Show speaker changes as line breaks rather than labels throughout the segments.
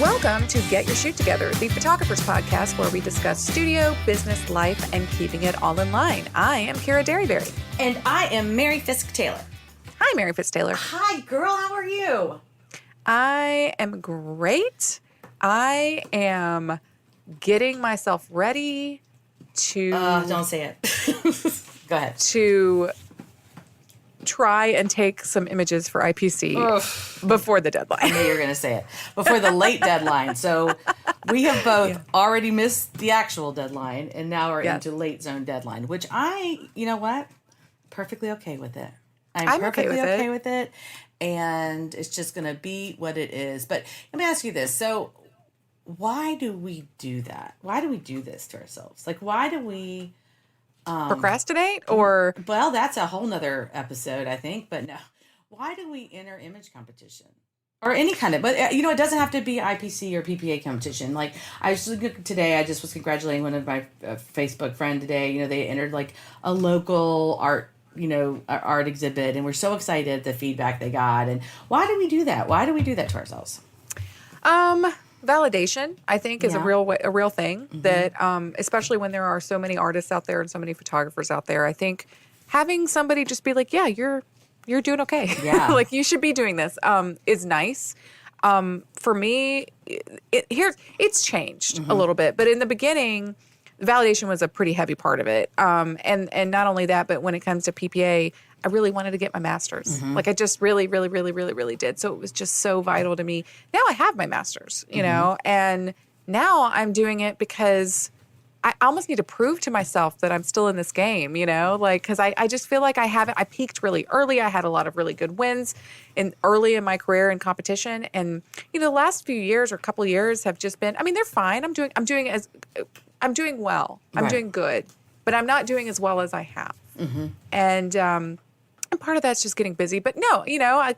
Welcome to Get Your Shoot Together, the photographer's podcast where we discuss studio, business, life, and keeping it all in line. I am Kara Derryberry.
And I am Mary Fisk-Taylor.
Hi, Mary Fisk-Taylor.
Hi, girl. How are you?
I am great. I am getting myself ready to...
Don't say it. Go ahead.
To try and take some images for IPC before the deadline.
I knew you were going to say it. Before the late deadline. So we have both already missed the actual deadline, and now we're into late zone deadline, which you know what? Perfectly okay with it. I'm perfectly okay with it. And it's just going to be what it is. But let me ask you this. So why do we do that? Why do we do this to ourselves? Like, why do we...
procrastinate or...
Well, that's a whole nother episode, I think. But no. Why do we enter image competition? Or any kind of... But, it doesn't have to be IPC or PPA competition. Like, today, I just was congratulating one of my Facebook friend today. They entered, like, a local art exhibit. And we're so excited at the feedback they got. And why do we do that? Why do we do that to ourselves?
Validation, I think, is a real thing that, especially when there are so many artists out there and so many photographers out there, I think having somebody just be like, yeah, you're doing okay. Yeah. Like, you should be doing this, is nice. For me, it's changed a little bit, but in the beginning, validation was a pretty heavy part of it. And not only that, but when it comes to PPA, I really wanted to get my master's. Like, I just really, really, really, really, really did. So it was just so vital to me. Now I have my master's, and now I'm doing it because I almost need to prove to myself that I'm still in this game, because I just feel like I peaked really early. I had a lot of really good wins early in my career in competition. And, the last few years or couple years have just been, they're fine. I'm doing well. I'm doing good, but I'm not doing as well as I have. And part of that's just getting busy. But no, I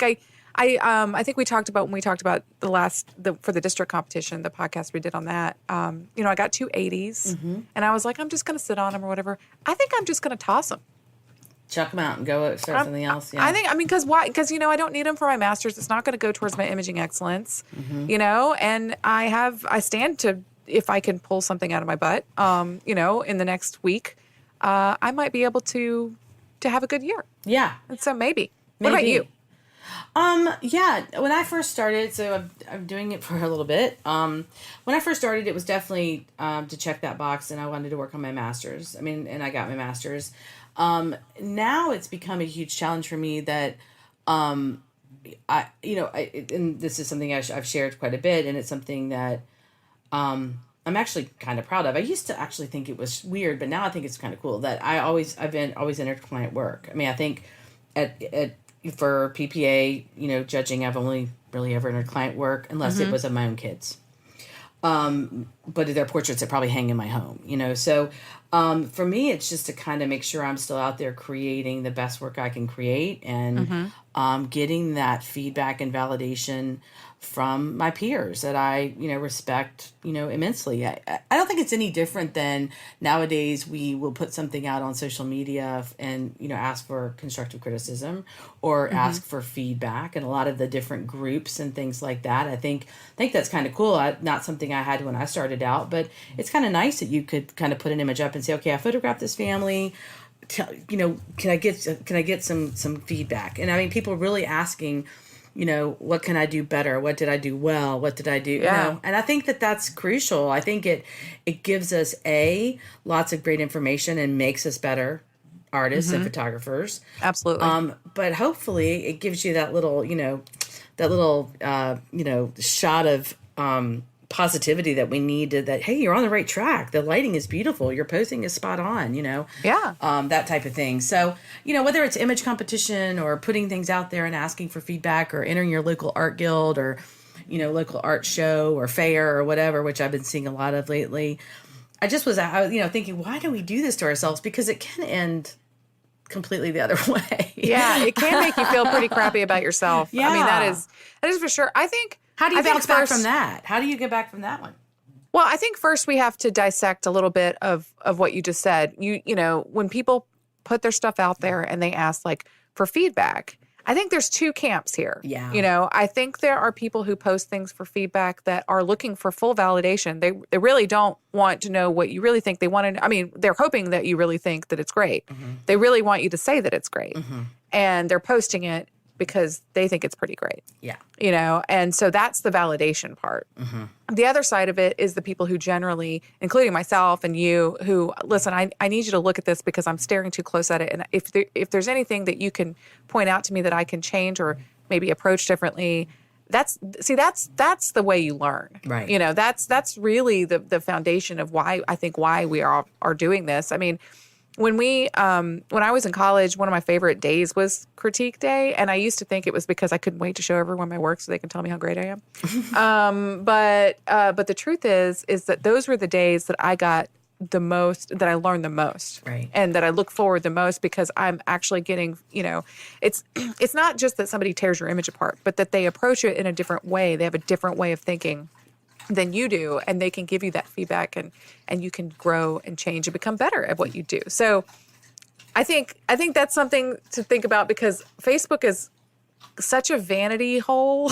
think we talked about when we talked about for the district competition, the podcast we did on that. I got 2 80s, and I was like, I'm just going to sit on them or whatever. I think I'm just going to toss them.
Chuck them out and go start something else. Yeah.
I think, because why? Because, I don't need them for my master's. It's not going to go towards my imaging excellence, and I stand to, if I can pull something out of my butt, in the next week, I might be able to have a good year. Yeah. And so maybe. What about you?
Yeah, when I first started, so I'm doing it for a little bit. When I first started, it was definitely to check that box, and I wanted to work on my master's. And I got my master's. Now it's become a huge challenge for me that, and this is something I've shared quite a bit, and it's something that I'm actually kind of proud of. I used to actually think it was weird, but now I think it's kind of cool that I've always entered client work. I think for PPA, judging, I've only really ever entered client work unless it was of my own kids. But they're portraits that probably hang in my home, So for me, it's just to kind of make sure I'm still out there creating the best work I can create and getting that feedback and validation from my peers that I, respect, immensely. I don't think it's any different than nowadays we will put something out on social media and, ask for constructive criticism or ask for feedback, and a lot of the different groups and things like that. I think that's kind of cool. Not something I had when I started out, but it's kind of nice that you could kind of put an image up and say, okay, I photographed this family. Can I get some feedback? And people really asking, what can I do better? What did I do well? What did I do?
Yeah.
And I think that's crucial. I think it gives us lots of great information and makes us better artists and photographers.
Absolutely.
But hopefully it gives you that little shot of positivity that we need that, hey, you're on the right track. The lighting is beautiful. Your posing is spot on,
Yeah.
That type of thing. So, whether it's image competition or putting things out there and asking for feedback or entering your local art guild or, local art show or fair or whatever, which I've been seeing a lot of lately. I just was, thinking, why do we do this to ourselves? Because it can end completely the other way.
Yeah. It can make you feel pretty crappy about yourself.
Yeah.
That is for sure. I think,
how do you bounce back from that? How do you get back from that one?
Well, I think first we have to dissect a little bit of what you just said. When people put their stuff out there and they ask for feedback, I think there's two camps here.
Yeah.
You know, I think there are people who post things for feedback that are looking for full validation. They really don't want to know what you really think. They want to, I mean, they're hoping that you really think that it's great. They really want you to say that it's great. And they're posting it because they think it's pretty great.
Yeah.
You know, and so that's the validation part. The other side of it is the people who generally, including myself and you, who, listen, I need you to look at this because I'm staring too close at it. And if there's anything that you can point out to me that I can change or maybe approach differently, that's the way you learn.
Right.
You know, that's really the foundation of why we are doing this. I mean, when I was in college, one of my favorite days was critique day. And I used to think it was because I couldn't wait to show everyone my work so they can tell me how great I am. But the truth is that those were the days that I got the most, that I learned the most.
Right.
And that I look forward the most because I'm actually getting, you know, it's not just that somebody tears your image apart, but that they approach it in a different way. They have a different way of thinking than you do, and they can give you that feedback, and you can grow and change and become better at what you do. So I think that's something to think about, because Facebook is such a vanity hole.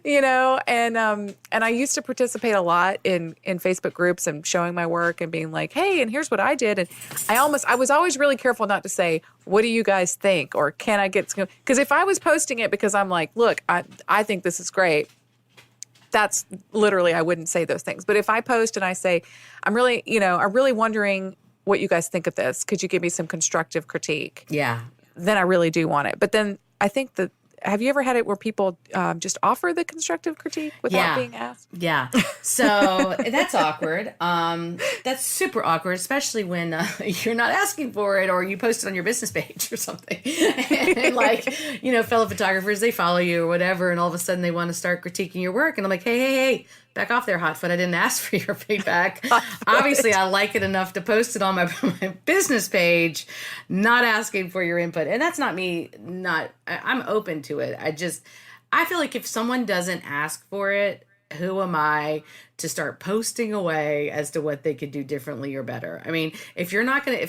You know, and I used to participate a lot in Facebook groups and showing my work and being like, hey, and here's what I did. And I was always really careful not to say, what do you guys think? Or can I get, because if I was posting it because I'm like, look, I think this is great, that's literally, I wouldn't say those things. But if I post and I say, I'm really wondering what you guys think of this. Could you give me some constructive critique?
Yeah.
Then I really do want it. But then I think that, have you ever had it where people just offer the constructive critique without being asked?
Yeah. So that's awkward. That's super awkward, especially when you're not asking for it, or you post it on your business page or something. And like, you know, fellow photographers, they follow you or whatever, and all of a sudden they want to start critiquing your work. And I'm like, hey, back off there, Hotfoot. I didn't ask for your feedback. Obviously, I like it enough to post it on my business page, not asking for your input. And that's not me. I'm open to it. I feel like if someone doesn't ask for it, who am I to start posting away as to what they could do differently or better? I mean, if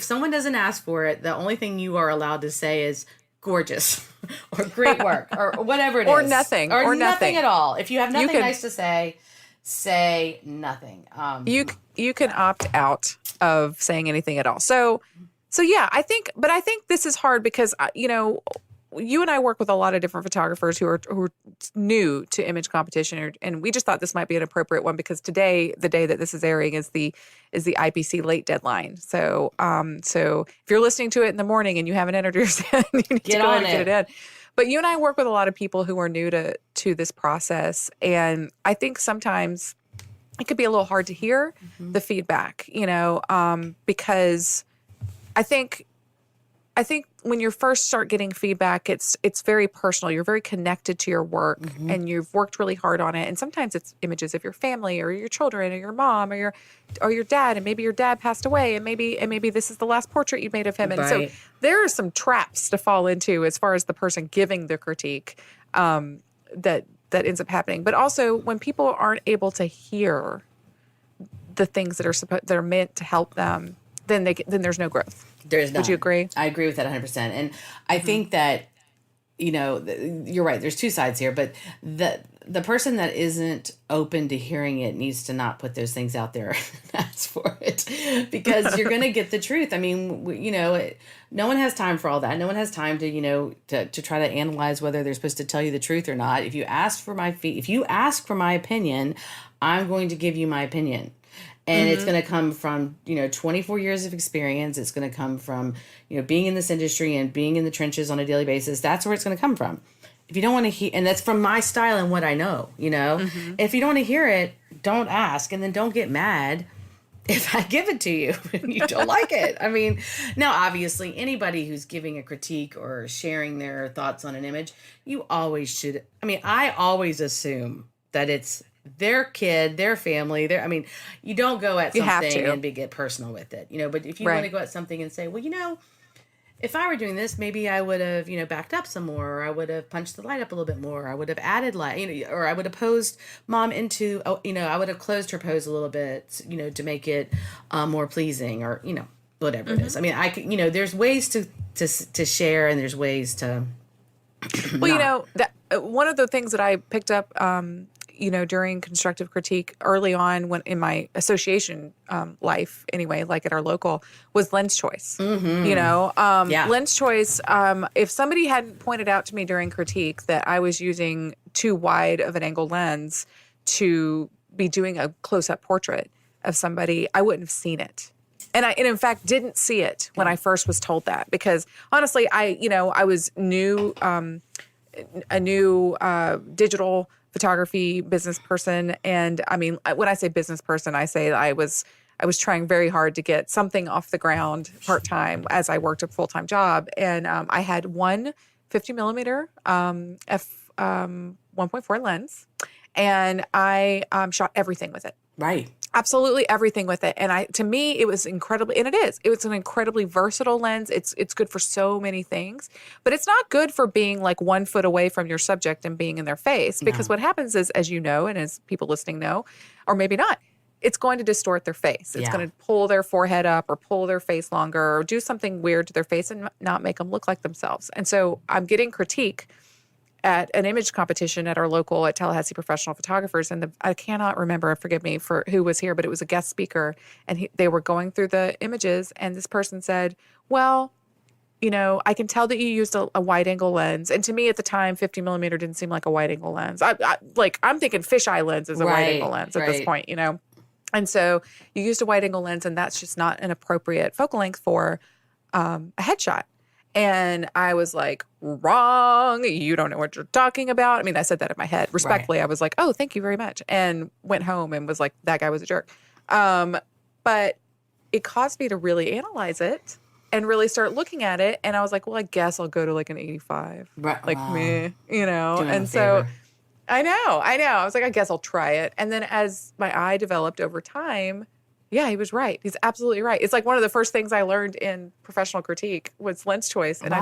someone doesn't ask for it, the only thing you are allowed to say is gorgeous or great work or whatever it is.
Or nothing.
Or nothing at all. If you have nothing nice to say nothing.
You can opt out of saying anything at all. So yeah, I think this is hard because, you know, you and I work with a lot of different photographers who are new to image competition, and we just thought this might be an appropriate one because today, the day that this is airing, is the IPC late deadline. So if you're listening to it in the morning and you haven't entered yours in, you need to go ahead and get it in. But you and I work with a lot of people who are new to this process, and I think sometimes it could be a little hard to hear the feedback, you know, because I think when you first start getting feedback, it's very personal. You're very connected to your work, and you've worked really hard on it. And sometimes it's images of your family or your children or your mom or your dad, and maybe your dad passed away, and maybe this is the last portrait you made of him. And so there are some traps to fall into as far as the person giving the critique that ends up happening. But also when people aren't able to hear the things that are meant to help them, then there's no growth.
There's none.
Would you agree?
I agree with that 100%. And I think that, you know, you're right. There's two sides here, but the person that isn't open to hearing it needs to not put those things out there and ask for it, because you're going to get the truth. I mean, you know, no one has time for all that. No one has time to, you know, to try to analyze whether they're supposed to tell you the truth or not. If you ask for my opinion, I'm going to give you my opinion. And it's going to come from, you know, 24 years of experience. It's going to come from, you know, being in this industry and being in the trenches on a daily basis. That's where it's going to come from. If you don't want to hear, and that's from my style and what I know, you know. If you don't want to hear it, don't ask, and then don't get mad if I give it to you and you don't like it. I mean, now, obviously, anybody who's giving a critique or sharing their thoughts on an image, you always should. I mean, I always assume that it's their kid, their family, you don't go at something and get personal with it, you know, but if you want to go at something and say, well, you know, if I were doing this, maybe I would have, you know, backed up some more, or I would have punched the light up a little bit more, or I would have added light, you know, or I would have posed mom into, you know, I would have closed her pose a little bit, you know, to make it more pleasing, or, you know, whatever it is. I mean, I could, there's ways to share, and there's ways to.
Well, one of the things that I picked up, during constructive critique early on when in my association life, anyway, like at our local, was lens choice. Lens choice. If somebody hadn't pointed out to me during critique that I was using too wide of an angle lens to be doing a close-up portrait of somebody, I wouldn't have seen it. And in fact didn't see it when I first was told that, because honestly, I was new, a new digital photography business person. And I mean, when I say business person, I say that I was trying very hard to get something off the ground part-time as I worked a full-time job. And I had one 50 millimeter f 1.4 lens, and I shot everything with it.
Right.
Absolutely everything with it. And to me, it was incredibly, and it was an incredibly versatile lens. It's good for so many things, but it's not good for being like 1 foot away from your subject and being in their face, because what happens is, as you know, and as people listening know, or maybe not, it's going to distort their face. It's going to pull their forehead up or pull their face longer or do something weird to their face and not make them look like themselves. And so I'm getting critique at an image competition at our local at Tallahassee Professional Photographers, and I cannot remember, forgive me, for who was here, but it was a guest speaker, and they were going through the images, and this person said, well, I can tell that you used a wide angle lens. And to me at the time, 50 millimeter didn't seem like a wide angle lens. I'm thinking fisheye lens is a wide angle lens at this point, And so you used a wide angle lens, and that's just not an appropriate focal length for a headshot. And I was like, wrong. You don't know what you're talking about. I mean, I said that in my head. Respectfully, I was like, oh, thank you very much. And went home and was like, that guy was a jerk. But it caused me to really analyze it and really start looking at it. And I was like, well, I guess I'll go to like an 85.
Right.
Like meh,
Doing
And so I know. I was like, I guess I'll try it. And then as my eye developed over time, yeah, he was right. He's absolutely right. It's like one of the first things I learned in professional critique was lens choice. And but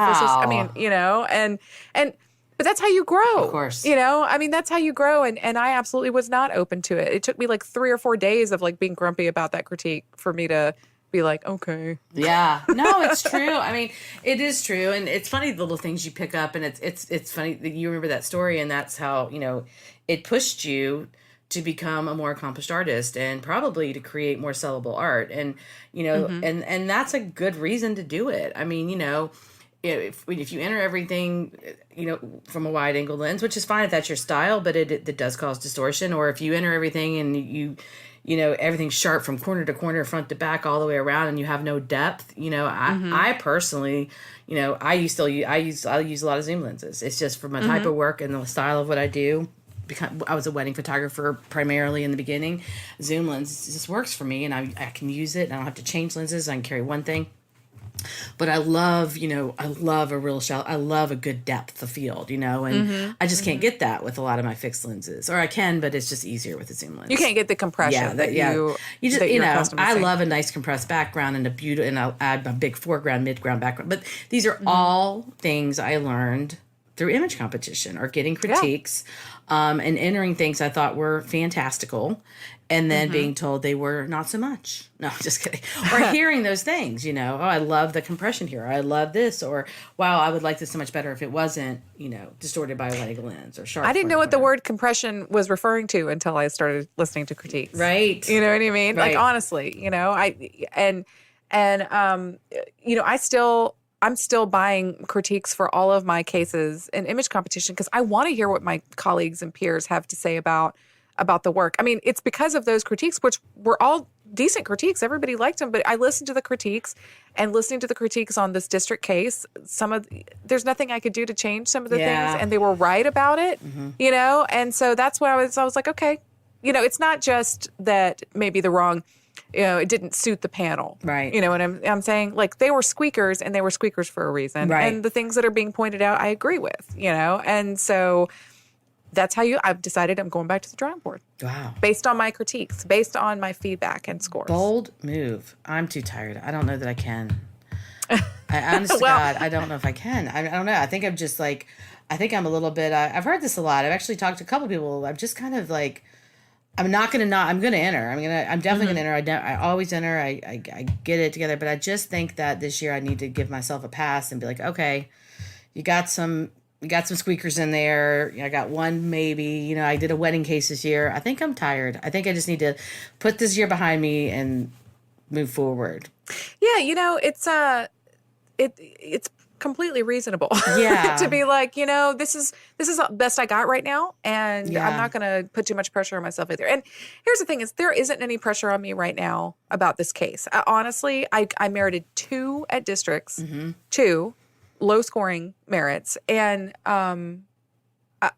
that's how you grow.
Of course.
That's how you grow. And I absolutely was not open to it. It took me like 3 or 4 days of like being grumpy about that critique for me to be like, okay.
Yeah. No, it's true. I mean, it is true. And it's funny, the little things you pick up, and it's funny that you remember that story, and that's how, it pushed you to become a more accomplished artist and probably to create more sellable art. And, and that's a good reason to do it. I mean, if you enter everything, from a wide angle lens, which is fine if that's your style, but it does cause distortion. Or if you enter everything and everything's sharp from corner to corner, front to back, all the way around, and you have no depth, I personally, I use a lot of zoom lenses. It's just for my type of work and the style of what I do. Because I was a wedding photographer primarily in the beginning. Zoom lens just works for me, and I can use it. I don't have to change lenses. I can carry one thing. But I love, a real shallow. I love a good depth of field, and I just can't get that with a lot of my fixed lenses. Or I can, but it's just easier with a zoom lens.
You can't get the compression you just,
I love a nice compressed background and and I'll add a big foreground, midground, background. But these are all things I learned through image competition or getting critiques. And entering things I thought were fantastical, and then being told they were not so much. No, just kidding. Or hearing those things, oh, I love the compression here. I love this. Or, wow, I would like this so much better if it wasn't, distorted by a wide angle lens or sharp.
I didn't know what the word compression was referring to until I started listening to critiques.
Right.
You know what I mean?
Right.
Like, honestly, I'm still buying critiques for all of my cases in image competition because I want to hear what my colleagues and peers have to say about the work. I mean, it's because of those critiques, which were all decent critiques. Everybody liked them, but I listened to the critiques, and listening to the critiques on this district case, there's nothing I could do to change some of the things, and they were right about it, And so that's why I was like, okay, it's not just that maybe the wrong. It didn't suit the panel. Right. You know what I'm saying? Like, they were squeakers, and they were squeakers for a reason. Right. And the things that are being pointed out, I agree with, And so that's how I've decided I'm going back to the drawing board.
Wow.
Based on my critiques, based on my feedback and scores.
Bold move. I'm too tired. I don't know that I can. Honest to God, I don't know if I can. I don't know. I think I'm just like, I'm a little bit, I've heard this a lot. I've actually talked to a couple people. I'm just kind of like, I'm not going to not, I'm going to enter. I'm definitely going to enter. I always enter. I get it together, but I just think that this year I need to give myself a pass and be like, okay, you got some squeakers in there. I got one, maybe, I did a wedding case this year. I think I'm tired. I think I just need to put this year behind me and move forward.
Yeah. It's completely reasonable to be like, this is the best I got right now. And I'm not going to put too much pressure on myself either. And here's the thing is there isn't any pressure on me right now about this case. Honestly, I merited 2 at districts, 2 low scoring merits. And,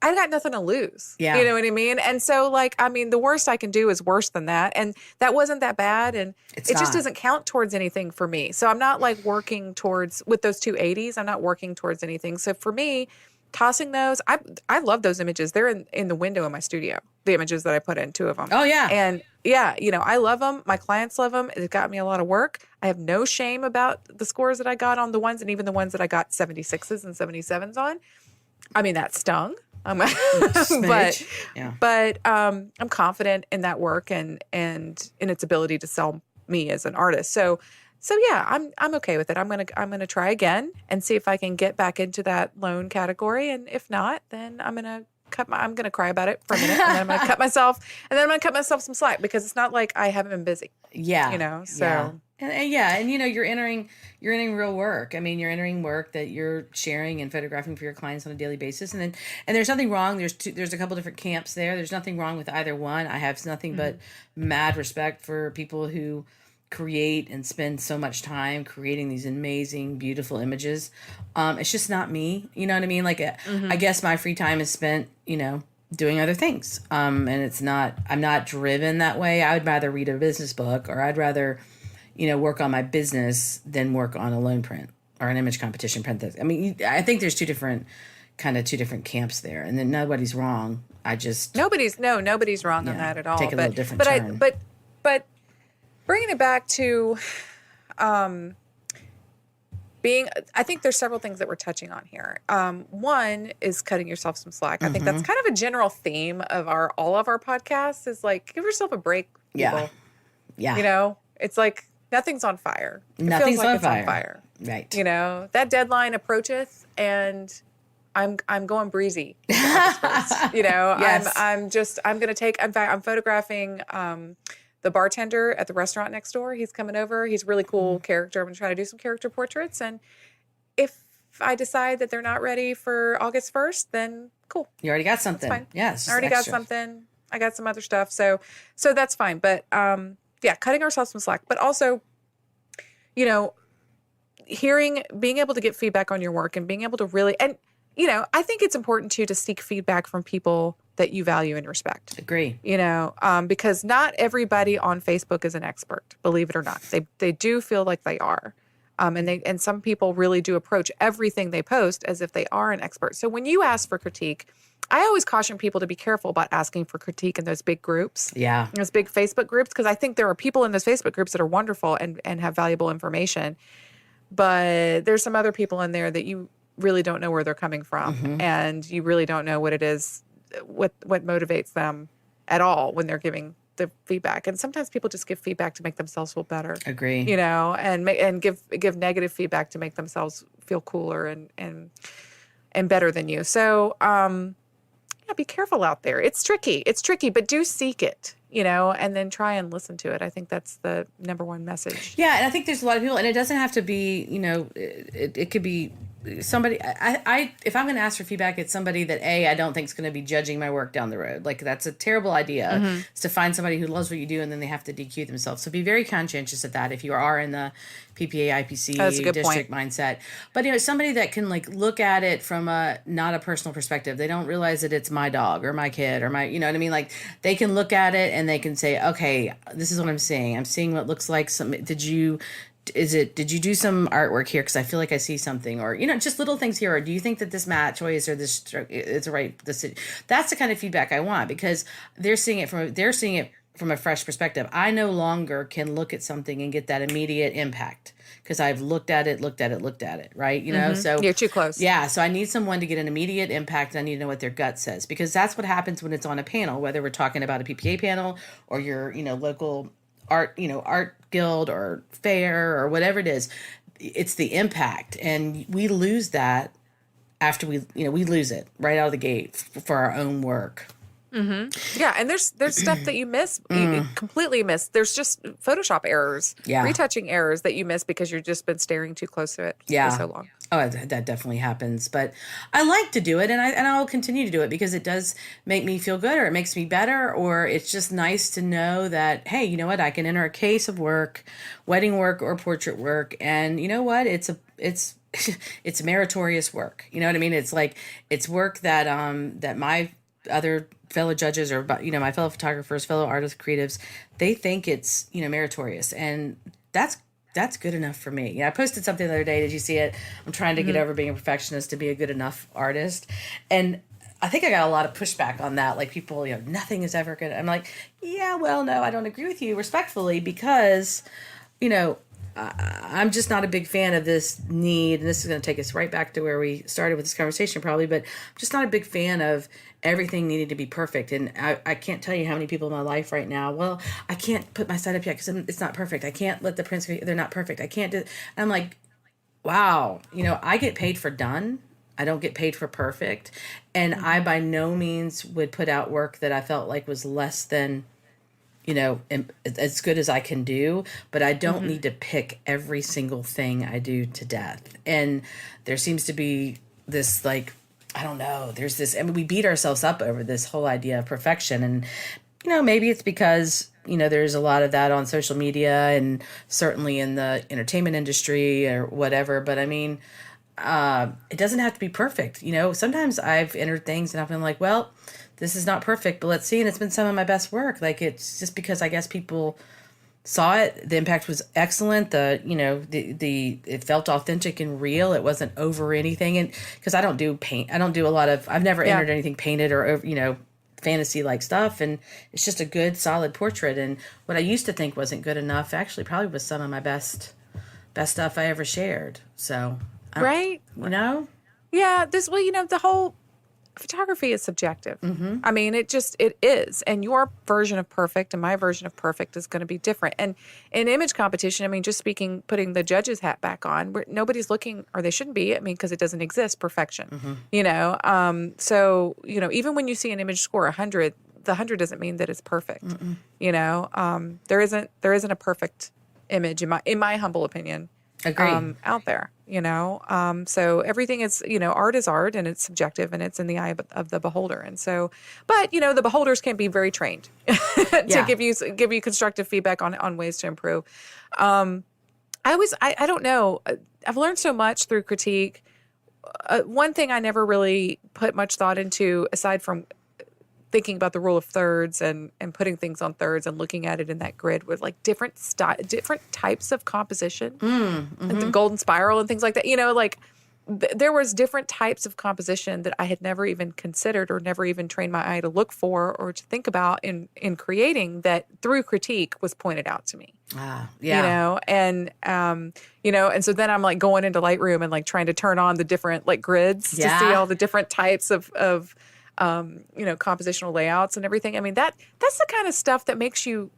I got nothing to lose. Yeah. You know what I mean? And so the worst I can do is worse than that. And that wasn't that bad. And it just doesn't count towards anything for me. So I'm not working towards, with those 2 80s, I'm not working towards anything. So for me, tossing those, I love those images. They're in the window in my studio, the images that I put in, 2 of them.
Oh, yeah.
And yeah, I love them. My clients love them. It got me a lot of work. I have no shame about the scores that I got on the ones, and even the ones that I got 76s and 77s on. That stung. I'm confident in that work and in its ability to sell me as an artist. So yeah, I'm okay with it. I'm gonna try again and see if I can get back into that loan category. And if not, then I'm gonna cry about it for a minute, and then I'm gonna cut myself some slack, because it's not like I haven't been busy.
Yeah.
So.
Yeah. And you're entering real work. You're entering work that you're sharing and photographing for your clients on a daily basis. And there's nothing wrong. There's a couple different camps there. There's nothing wrong with either one. I have nothing but mad respect for people who create and spend so much time creating these amazing, beautiful images. It's just not me. You know what I mean? I guess my free time is spent, doing other things. And I'm not driven that way. I would rather read a business book, or I'd rather work on my business than work on a loan print or an image competition print. I think there's two different camps there, and then nobody's wrong. Nobody's
wrong on that at all.
Take a little different turn.
But bringing it back to, I think there's several things that we're touching on here. One is cutting yourself some slack. I think that's kind of a general theme of all of our podcasts is give yourself a break, people.
Yeah.
It's nothing's on fire.
Nothing's on fire.
On fire.
Right.
That deadline approacheth, and I'm going breezy. Yes. I'm photographing the bartender at the restaurant next door. He's coming over. He's a really cool character. I'm going to try to do some character portraits, and if I decide that they're not ready for August 1st, then cool.
You already got something.
That's fine.
Yes.
I already got something. I got some other stuff. So that's fine. But cutting ourselves some slack, but also, being able to get feedback on your work and being able to really, and, I think it's important too to seek feedback from people that you value and respect.
Agree.
Because not everybody on Facebook is an expert, believe it or not. They do feel like they are. And some people really do approach everything they post as if they are an expert. So when you ask for critique, I always caution people to be careful about asking for critique in those big groups.
Yeah.
Those big Facebook groups, because I think there are people in those Facebook groups that are wonderful and have valuable information. But there's some other people in there that you really don't know where they're coming from. And you really don't know what it is, what motivates them at all when they're giving the feedback. And sometimes people just give feedback to make themselves feel better.
Agree.
And give negative feedback to make themselves feel cooler and better than you. So, be careful out there. It's tricky, but do seek it, and then try and listen to it. I think that's the number one message.
Yeah. And I think there's a lot of people, and it doesn't have to be, it could be somebody. If I'm going to ask for feedback, it's somebody that I don't think is going to be judging my work down the road. That's a terrible idea, is to find somebody who loves what you do and then they have to DQ themselves. So be very conscientious of that if you are in the PPA, IPC district mindset. But somebody that can look at it from not a personal perspective. They don't realize that it's my dog or my kid or my, you know what I mean? They can look at it and they can say, okay, this is what I'm seeing. I'm seeing what looks like did you do some artwork here? Because I feel like I see something, or just little things here. Or do you think that this mat choice or this is the right decision? That's the kind of feedback I want, because they're seeing it from a fresh perspective. I no longer can look at something and get that immediate impact because I've looked at it, right? You know, so
you're too close.
Yeah, so I need someone to get an immediate impact. I need to know what their gut says, because that's what happens when it's on a panel, whether we're talking about a PPA panel or your, local art guild or fair or whatever it is. It's the impact, and we lose that after we lose it right out of the gate for our own work.
Yeah, and there's stuff that you miss, you completely miss. There's just Photoshop errors, retouching errors that you miss because you've just been staring too close to it for so long.
Oh, that definitely happens. But I like to do it, and I'll continue to do it because it does make me feel good, or it makes me better, or it's just nice to know that, hey, you know what, I can enter a case of work, wedding work or portrait work, and you know what, it's it's meritorious work. You know what I mean? It's like, it's work that that my other fellow judges, or my fellow photographers, fellow artists, creatives, they think it's meritorious, and that's good enough for me. Yeah, I posted something the other day. Did you see it? I'm trying to get over being a perfectionist to be a good enough artist, and I think I got a lot of pushback on that. Like, people, nothing is ever good. I'm like, yeah, well, no, I don't agree with you respectfully, because I'm just not a big fan of this need, and this is going to take us right back to where we started with this conversation probably, but I'm just not a big fan of everything needing to be perfect. And I can't tell you how many people in my life right now, well, I can't put my site up yet because it's not perfect. I can't let the prints go, they're not perfect. I can't do. And I'm like, wow, I get paid for done. I don't get paid for perfect. And I by no means would put out work that I felt like was less than as good as I can do, but I don't need to pick every single thing I do to death. And there seems to be this, like, I don't know, there's this, we beat ourselves up over this whole idea of perfection. And, maybe it's because, there's a lot of that on social media and certainly in the entertainment industry or whatever. But I mean, it doesn't have to be perfect. Sometimes I've entered things and I've been like, well, this is not perfect, but let's see. And it's been some of my best work. Like, it's just because I guess people saw it. The impact was excellent. It felt authentic and real. It wasn't over anything. And because I don't do paint, I've never entered anything painted or over, fantasy like stuff. And it's just a good, solid portrait. And what I used to think wasn't good enough actually probably was some of my best stuff I ever shared. So,
right. Yeah. The whole photography is subjective. I mean, it is. And your version of perfect and my version of perfect is going to be different. And in image competition, I mean, just putting the judge's hat back on, nobody's looking, or they shouldn't be, because it doesn't exist, perfection, So, even when you see an image score 100, the 100 doesn't mean that it's perfect. There isn't a perfect image in my humble opinion.
Agreed.
Out there, so everything is, art is art, and it's subjective, and it's in the eye of the beholder. And so, but the beholders can be very trained to give you constructive feedback on ways to improve. I don't know. I've learned so much through critique. One thing I never really put much thought into, aside from thinking about the rule of thirds and putting things on thirds and looking at it in that grid, with like different types of composition, like the golden spiral and things like that. There was different types of composition that I had never even considered or never even trained my eye to look for or to think about in creating, that through critique was pointed out to me. And so then I'm like going into Lightroom and like trying to turn on the different like grids to see all the different types of compositional layouts and everything. I mean, that's the kind of stuff that makes you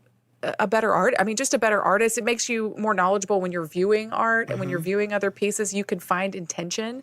a better just a better artist. It makes you more knowledgeable when you're viewing art and when you're viewing other pieces. You can find intention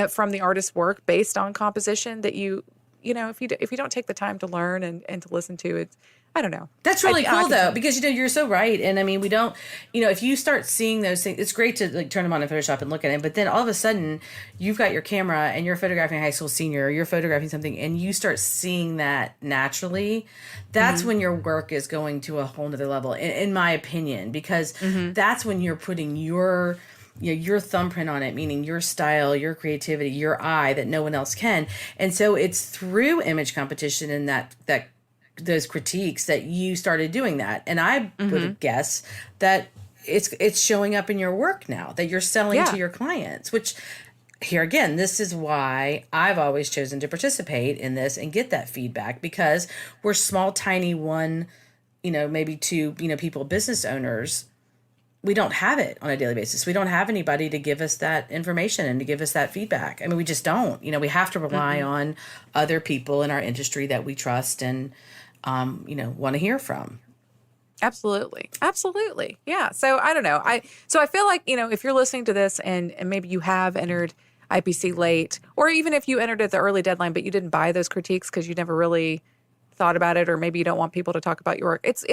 from the artist's work based on composition that if you don't take the time to learn and to listen to it. I don't know.
That's really cool though, because you're so right. And I mean, we don't, if you start seeing those things, it's great to like turn them on in Photoshop and look at it. But then all of a sudden you've got your camera and you're photographing a high school senior, or you're photographing something, and you start seeing that naturally. That's when your work is going to a whole nother level, in my opinion, because that's when you're putting your thumbprint on it, meaning your style, your creativity, your eye that no one else can. And so it's through image competition and that those critiques that you started doing that. And I would guess that it's showing up in your work now, that you're selling to your clients, which here again, this is why I've always chosen to participate in this and get that feedback, because we're small, tiny one maybe to, people, business owners, we don't have it on a daily basis. We don't have anybody to give us that information and to give us that feedback. I mean, we just don't. We have to rely on other people in our industry that we trust and, want to hear from.
Absolutely. Absolutely. Yeah. So I don't know. I feel like, if you're listening to this and maybe you have entered IPC late, or even if you entered at the early deadline, but you didn't buy those critiques because you never really thought about it, or maybe you don't want people to talk about your work. It's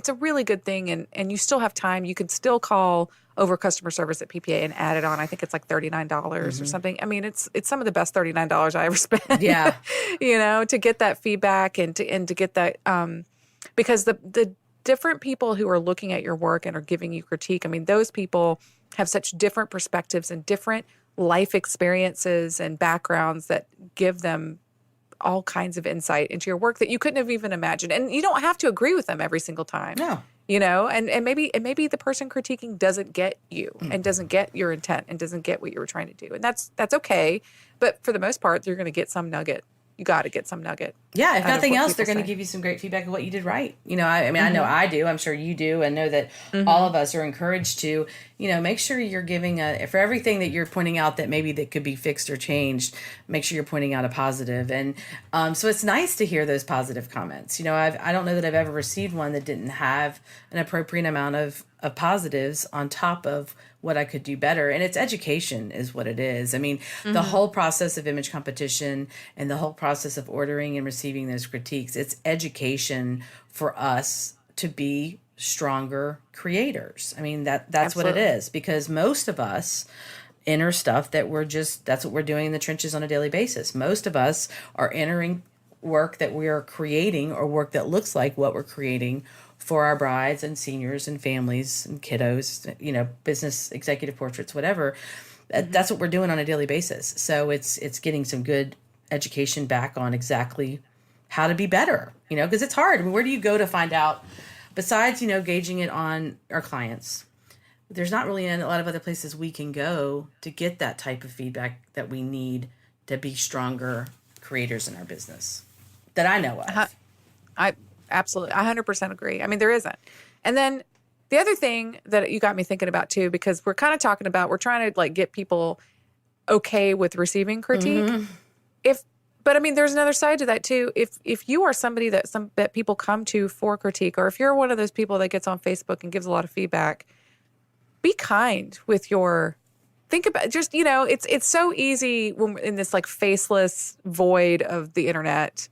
a really good thing. And you still have time. You can still call over customer service at PPA and add it on. I think it's like $39 or something. I mean, it's some of the best $39 I ever spent.
Yeah.
To get that feedback and to get that, because the different people who are looking at your work and are giving you critique, I mean, those people have such different perspectives and different life experiences and backgrounds that give them all kinds of insight into your work that you couldn't have even imagined. And you don't have to agree with them every single time.
No.
And maybe the person critiquing doesn't get you and doesn't get your intent and doesn't get what you were trying to do. And that's okay. But for the most part, you're going to get some nugget. You got to get some nugget.
Yeah, if nothing else, they're going to give you some great feedback of what you did right. I know I do. I'm sure you do. And know that all of us are encouraged to, make sure you're giving for everything that you're pointing out that maybe that could be fixed or changed, make sure you're pointing out a positive. And so it's nice to hear those positive comments. I don't know that I've ever received one that didn't have an appropriate amount of positives on top of what I could do better. And it's education is what it is. I mean, the whole process of image competition and the whole process of ordering and receiving those critiques, it's education for us to be stronger creators. I mean, that's Absolutely. What it is, because most of us enter stuff that that's what we're doing in the trenches on a daily basis. Most of us are entering work that we are creating, or work that looks like what we're creating for our brides and seniors and families and kiddos, business executive portraits, whatever. That's what we're doing on a daily basis. So it's getting some good education back on exactly how to be better, because it's hard. I mean, where do you go to find out, besides, gauging it on our clients? There's not really a lot of other places we can go to get that type of feedback that we need to be stronger creators in our business that I know of.
I absolutely 100% agree. I mean, there isn't. And then the other thing that you got me thinking about too, because we're kind of talking about, we're trying to get people okay with receiving critique. But I mean, there's another side to that too. If you are somebody that people come to for critique, or if you're one of those people that gets on Facebook and gives a lot of feedback, be kind with think about just, it's so easy when we're in this faceless void of the internet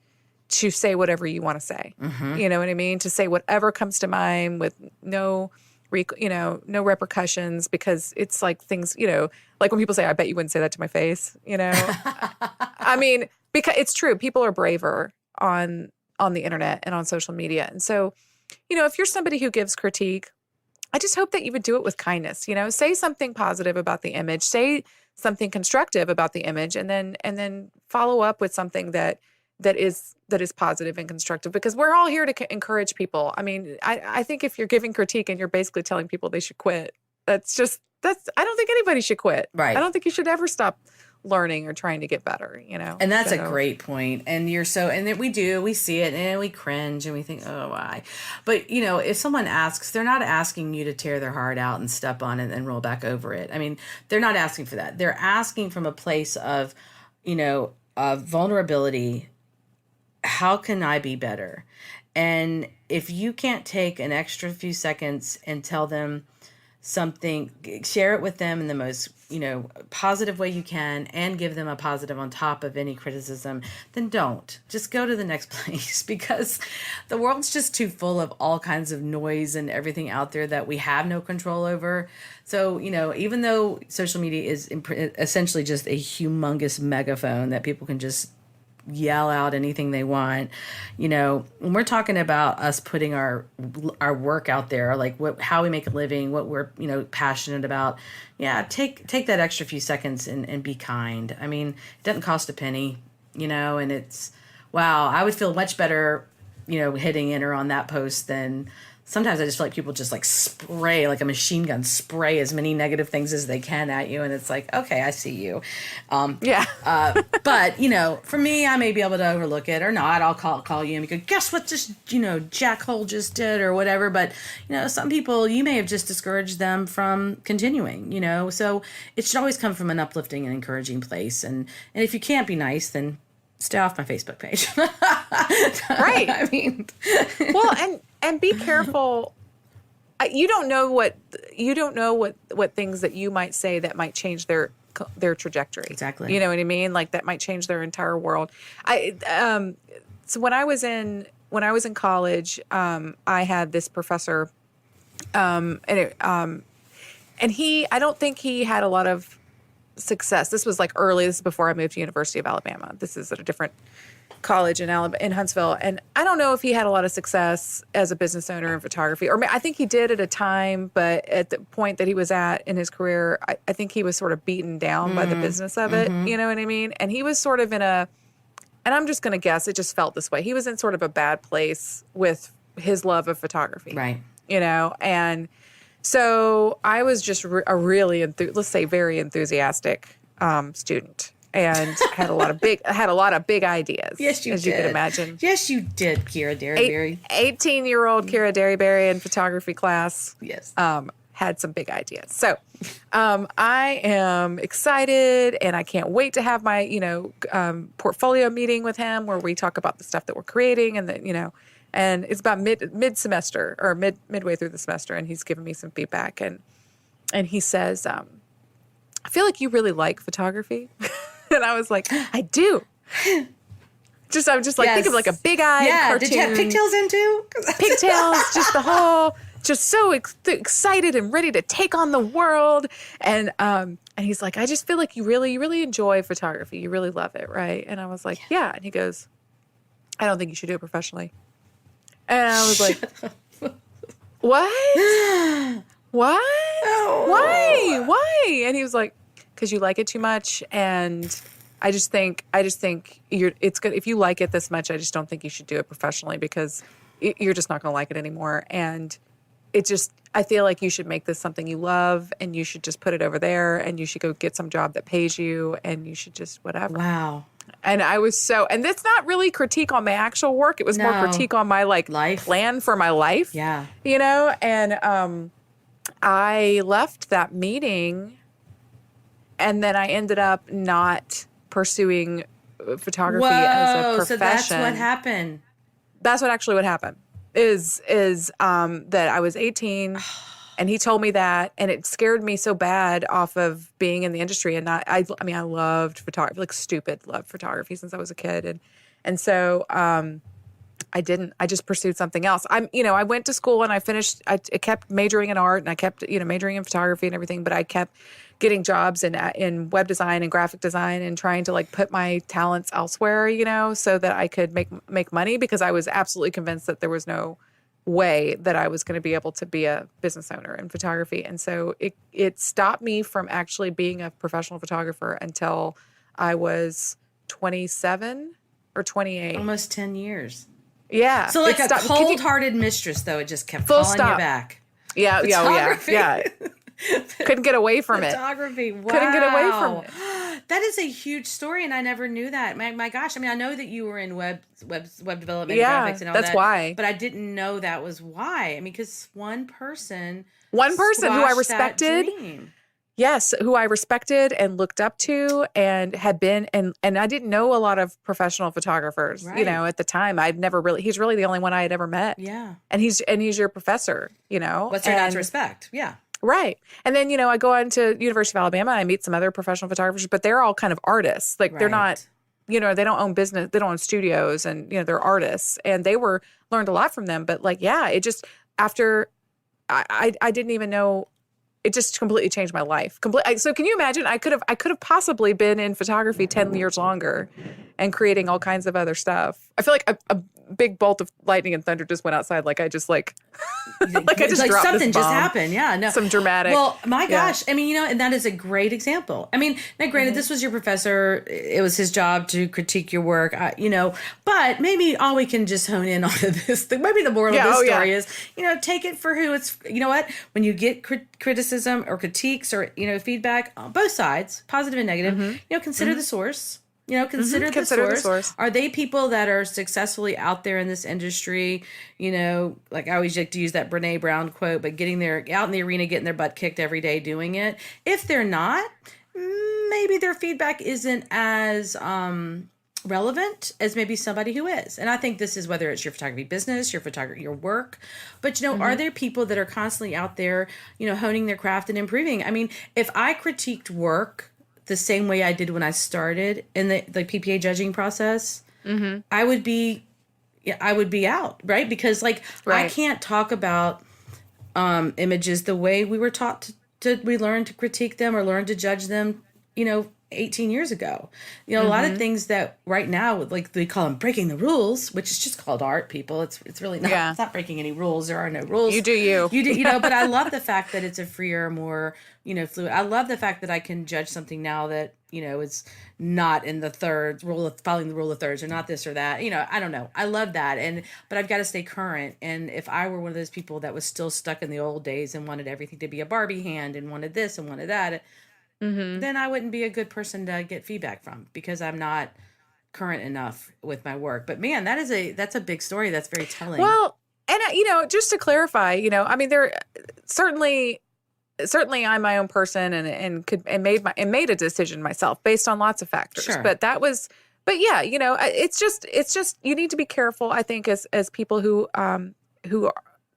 to say whatever you want to say. You know what I mean? To say whatever comes to mind with no repercussions, because it's things, like when people say, I bet you wouldn't say that to my face, I mean, because it's true. People are braver on the internet and on social media. And so, if you're somebody who gives critique, I just hope that you would do it with kindness. Say something positive about the image, say something constructive about the image, and then follow up with something that is positive and constructive, because we're all here to encourage people. I mean, I think if you're giving critique and you're basically telling people they should quit, I don't think anybody should quit.
Right.
I don't think you should ever stop learning or trying to get better,
And that's a great point. And we see it and we cringe and we think, oh, why? But, if someone asks, they're not asking you to tear their heart out and step on it and roll back over it. I mean, they're not asking for that. They're asking from a place of, of vulnerability. How can I be better? And if you can't take an extra few seconds and tell them something, share it with them in the most, positive way you can, and give them a positive on top of any criticism, then don't. Just go to the next place, because the world's just too full of all kinds of noise and everything out there that we have no control over. So, even though social media is essentially just a humongous megaphone that people can just yell out anything they want, when we're talking about us putting our work out there, how we make a living, what we're passionate about, take that extra few seconds and be kind. I mean, it doesn't cost a penny, and it's, wow, I would feel much better hitting enter on that post than sometimes I just feel like people just like spray, like a machine gun, spray as many negative things as they can at you. And it's like, okay, I see you. But, you know, for me, I may be able to overlook it or not. I'll call you and go, guess what this, you know, jackhole just did or whatever. But, you know, some people, you may have just discouraged them from continuing, you know. So it should always come from an uplifting and encouraging place. And if you can't be nice, then stay off my Facebook page.
Right.
I mean,
well, and be careful. You don't know what things that you might say that might change their trajectory.
Exactly.
You know what I mean? Like that might change their entire world. So when I was in college, I had this professor, and I don't think he had a lot of success. This was like early. This is before I moved to University of Alabama. This is at a different college in Huntsville, and I don't know if he had a lot of success as a business owner in photography, or I think he did at a time, but at the point that he was at in his career, I think he was sort of beaten down by the business of it. You know what I mean? And he was sort of and I'm just going to guess, it just felt this way. He was in sort of a bad place with his love of photography,
right?
You know, and so I was just a really, let's say, very enthusiastic student, and had a lot of big ideas.
Yes, you did.
As you can imagine.
Yes, you did, Kira Derryberry.
18-year-old Kira Derryberry in photography class.
Yes.
Had some big ideas. So I am excited, and I can't wait to have my, portfolio meeting with him where we talk about the stuff that we're creating, and and it's about mid-semester or midway through the semester, and he's giving me some feedback, and he says, I feel like you really like photography. And I was like, I do. I'm just like, think of like a big-eyed cartoon.
Did you have pigtails in too?
Pigtails, just the whole, just so excited and ready to take on the world. And he's like, I just feel like you really enjoy photography. You really love it, right? And I was like, yeah. And he goes, I don't think you should do it professionally. And I was like, what? What? Oh. Why? And he was like, because you like it too much, and I just think it's good if you like it this much. I just don't think you should do it professionally because you're just not going to like it anymore. And I feel like you should make this something you love, and you should just put it over there, and you should go get some job that pays you, and you should just whatever.
Wow.
And I was and that's not really critique on my actual work. It was more critique on my life plan for my life.
Yeah.
You know, and I left that meeting. And then I ended up not pursuing photography as a profession.
So that's what happened.
That's what happened. Is that I was 18, and he told me that, and it scared me so bad off of being in the industry. And I loved photography, like stupid loved photography since I was a kid, and so I didn't. I just pursued something else. I went to school and I finished. I kept majoring in art, and I kept majoring in photography and everything, but I kept getting jobs in web design and graphic design, and trying to put my talents elsewhere, so that I could make money, because I was absolutely convinced that there was no way that I was going to be able to be a business owner in photography. And so it stopped me from actually being a professional photographer until I was 27 or 28.
Almost 10 years.
Yeah.
So like a cold-hearted mistress, though, it just kept calling you back.
Yeah. Couldn't get away from it.
Photography. Wow.
Couldn't get away from it.
That is a huge story, and I never knew that. My gosh. I mean, I know that you were in web development, graphics, and all that.
That's why.
But I didn't know that was why. I mean, because one person
who I respected. Yes, who I respected and looked up to, and had been, and I didn't know a lot of professional photographers,
right.
At the time. He's really the only one I had ever met.
Yeah.
And he's your professor, What's
there not to respect? Yeah.
Right. And then, I go on to University of Alabama, and I meet some other professional photographers, but they're all kind of artists. Like, they're not, they don't own business, they don't own studios, and, they're artists, and learned a lot from them. But it just, after I didn't even know, it just completely changed my life. So can you imagine? I could have possibly been in photography 10 years longer and creating all kinds of other stuff. I feel like a big bolt of lightning and thunder just went outside. Like I just like like I just
like
dropped
something
this bomb.
just happened. Yeah, no,
some dramatic.
Well, my gosh, I mean, and that is a great example. I mean, now granted, this was your professor; it was his job to critique your work. But maybe all we can just hone in on this. Maybe the moral of this story is, take it for who it's. You know what? When you get criticism or critiques or feedback on both sides, positive and negative, consider the source. Consider the source. Are they people that are successfully out there in this industry? Like I always like to use that Brene Brown quote, but getting out in the arena, getting their butt kicked every day doing it. If they're not, maybe their feedback isn't as relevant as maybe somebody who is. And I think this is whether it's your photography business, your work. But, are there people that are constantly out there, honing their craft and improving? I mean, if I critiqued work the same way I did when I started in the PPA judging process, I would be out, right? Because I can't talk about images the way we were taught we learned to critique them or learn to judge them, 18 years ago. A lot of things that right now, like we call them breaking the rules, which is just called art, people. It's really not, it's not breaking any rules. There are no rules.
You do you.
You do, but I love the fact that it's a freer, more, fluid. I love the fact that I can judge something now that, is not in the third following the rule of thirds or not this or that. I don't know. I love that. But I've got to stay current. And if I were one of those people that was still stuck in the old days and wanted everything to be a Barbie hand and wanted this and wanted that, then I wouldn't be a good person to get feedback from because I'm not current enough with my work. But man, that's a big story. That's very telling.
Well, and just to clarify, I mean, there certainly I'm my own person and made a decision myself based on lots of factors.
Sure.
But yeah, it's just you need to be careful. I think as people who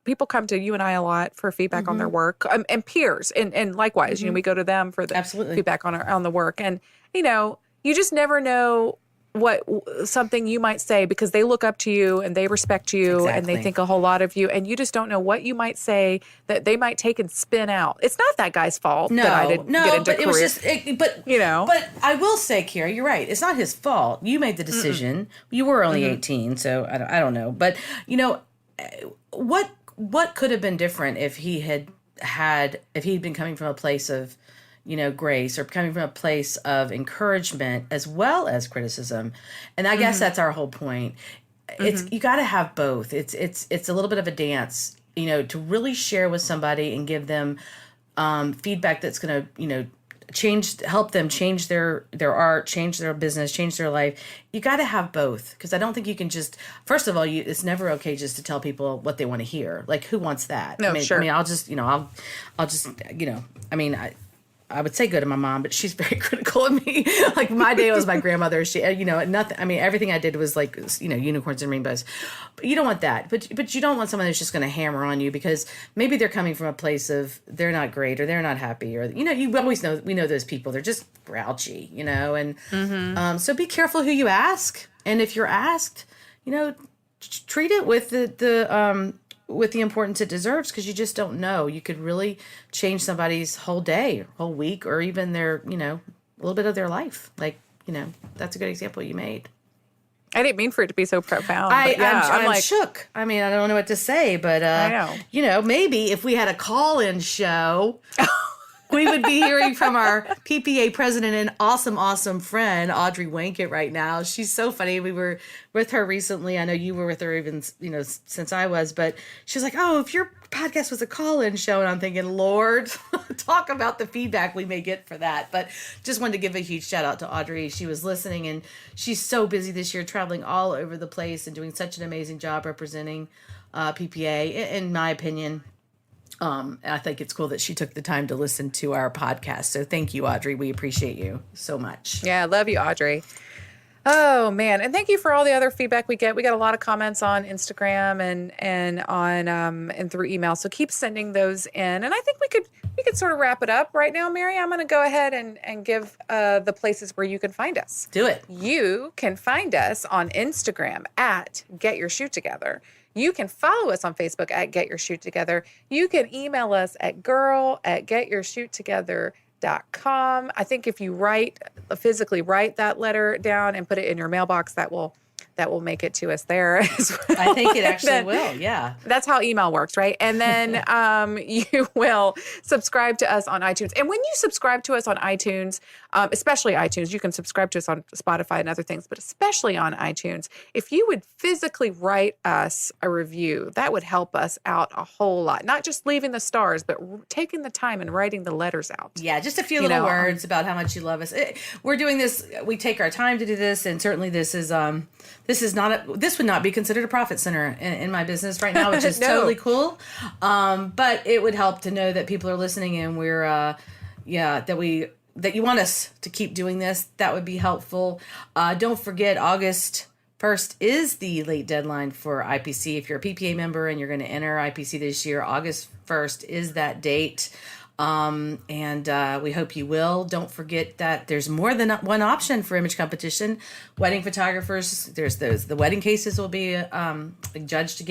people come to you and I a lot for feedback on their work, and peers, and likewise, we go to them for the feedback on the work, and you just never know what something you might say because they look up to you and they respect you and they think a whole lot of you, and you just don't know what you might say that they might take and spin out. It's not that guy's fault that I didn't get into
but
career.
It was just, But I will say, Kira, you're right. It's not his fault. You made the decision. You were only 18, so I don't know. But what could have been different if he'd been coming from a place of grace or coming from a place of encouragement as well as criticism. And I guess that's our whole point. It's you got to have both. It's a little bit of a dance, to really share with somebody and give them feedback that's going to, help them change their art, change their business, change their life. You got to have both, because I don't think you can just, first of all, it's never okay just to tell people what they want to hear. Like, who wants that?
No, sure.
I mean, I'll just, I would say go to my mom, but she's very critical of me. Like my day was my grandmother. She, nothing. I mean, everything I did was like, unicorns and rainbows. But you don't want that. But you don't want someone who's just going to hammer on you because maybe they're coming from a place of they're not great or they're not happy or you always know we know those people. They're just grouchy, and so be careful who you ask. And if you're asked, treat it with the importance it deserves, because you just don't know. You could really change somebody's whole day, whole week, or even their, a little bit of their life. Like, that's a good example you made.
I didn't mean for it to be so profound.
I'm like shook. I mean, I don't know what to say, but,
I know.
Maybe if we had a call-in show, we would be hearing from our PPA president and awesome friend, Audrey Wankett, right now. She's so funny. We were with her recently. I know you were with her even, since I was, but she was like, oh, if your podcast was a call-in show. And I'm thinking, Lord, talk about the feedback we may get for that. But just wanted to give a huge shout out to Audrey. She was listening, and she's so busy this year, traveling all over the place and doing such an amazing job representing PPA, in my opinion. I think it's cool that she took the time to listen to our podcast. So thank you, Audrey. We appreciate you so much.
Yeah, I love you, Audrey. Oh man, and thank you for all the other feedback we get. We got a lot of comments on Instagram and on and through email. So keep sending those in. And I think we could sort of wrap it up right now, Mary. I'm going to go ahead and give the places where you can find us.
Do it.
You can find us on Instagram at Get Your Shoot Together. You can follow us on Facebook at Get Your Shoot Together. You can email us at girl@getyourshoottogether.com. I think if you physically write that letter down and put it in your mailbox, that will that will make it to us there as well.
I think it actually will. Yeah.
That's how email works, right? And then you will subscribe to us on iTunes. And when you subscribe to us on iTunes, especially iTunes, you can subscribe to us on Spotify and other things, but especially on iTunes, if you would physically write us a review, that would help us out a whole lot. Not just leaving the stars, but taking the time and writing the letters out.
Yeah, just a few little words about how much you love us. We're doing this. We take our time to do this, and certainly this would not be considered a profit center in my business right now, which is totally cool. But it would help to know that people are listening, and we're that you want us to keep doing this. That would be helpful. Don't forget, August 1st is the late deadline for IPC. If you're a PPA member and you're going to enter IPC this year, August 1st is that date. And we hope you will. Don't forget that there's more than one option for image competition. Wedding photographers, the wedding cases will be judged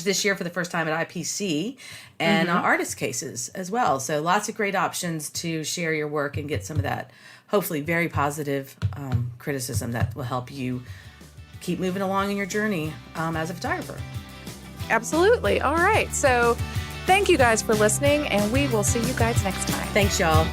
this year for the first time at IPC, and artist cases as well. So lots of great options to share your work and get some of that, hopefully very positive criticism that will help you keep moving along in your journey as a photographer.
Absolutely. All right. So thank you guys for listening, and we will see you guys next time.
Thanks, y'all.